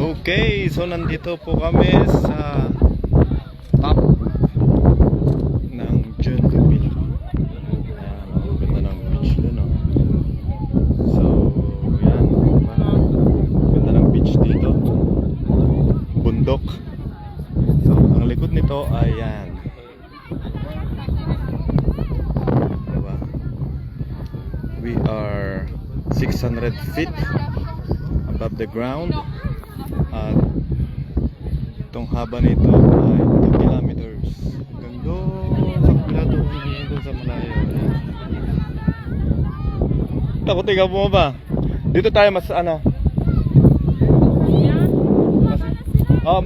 Okay, so nandito po kami sa top ng Juneville. Ayan, ganda ng beach doon, no? So, yan. Ganda ng beach dito. Bundok. So, ang likod nito ay yan. Diba? We are 600 feet above the ground. At itong haba nito ay 2 kilometers. Hanggang doon sa kabila doon, doon sa malayo. Takot ikaw mo ba? Dito tayo mas ano?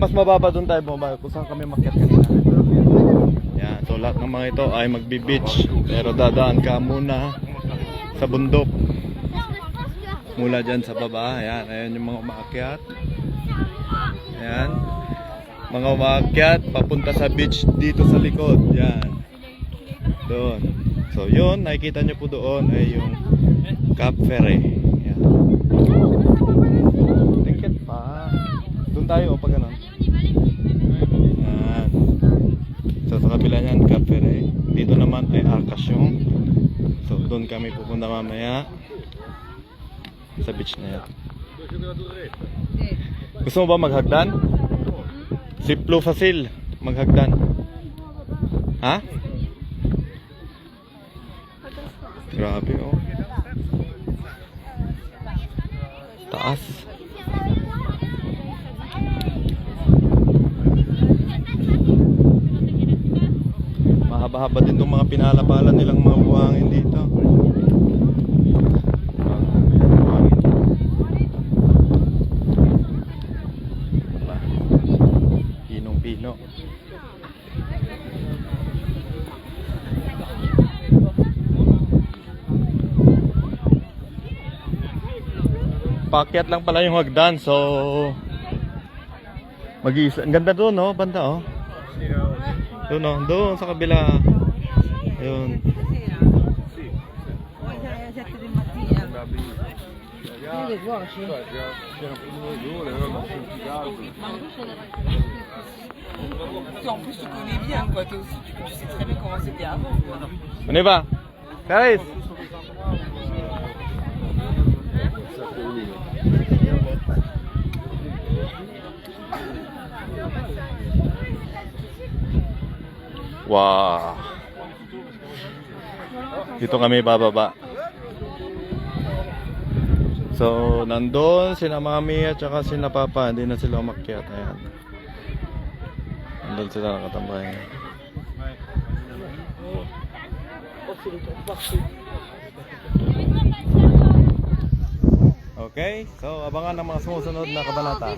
Mas mababa doon tayo bumaba kung saan kami makyat kanina. Yan, so lahat ng mga ito ay magbi-beach. Pero dadaan ka muna sa bundok. Mula dyan sa baba. Ayan, ayan yung mga umaakyat. Ayan, mga umaakyat papunta sa beach dito sa likod. Yan, doon. So yun, nakikita nyo po doon ay yung Cap Ferry. Yan. Ticket pa. Doon tayo o pag ganun. Yan. So sa kabila nyan Cap Ferry. Dito naman ay Arcasión. So doon kami pupunta mamaya sa beach na yan. Gusto mo ba maghagdan? Ziplo Facil, maghagdan. Ha? Grabe oh. Taas. Mahaba-haba din itong mga pinalapala nilang mga buhangin dito. Pinong-pino. Paakyat lang pala yung hagdan, so mag-iisa. Ang ganda doon, no? Banda, oh. Doon, no? Doon sa kabila. Ayun. En plus, tu connais bien, quoi. Toi aussi, tu sais très bien comment c'était avant. Ano ba? Guys! Wow! Dito kami bababa. So, nandun sina Mami at saka sina Papa. Hindi na sila umakyat. Ayan. Nandun sila nakatambay. Okay, so abangan ang mga sumusunod na kabanata.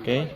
Okay.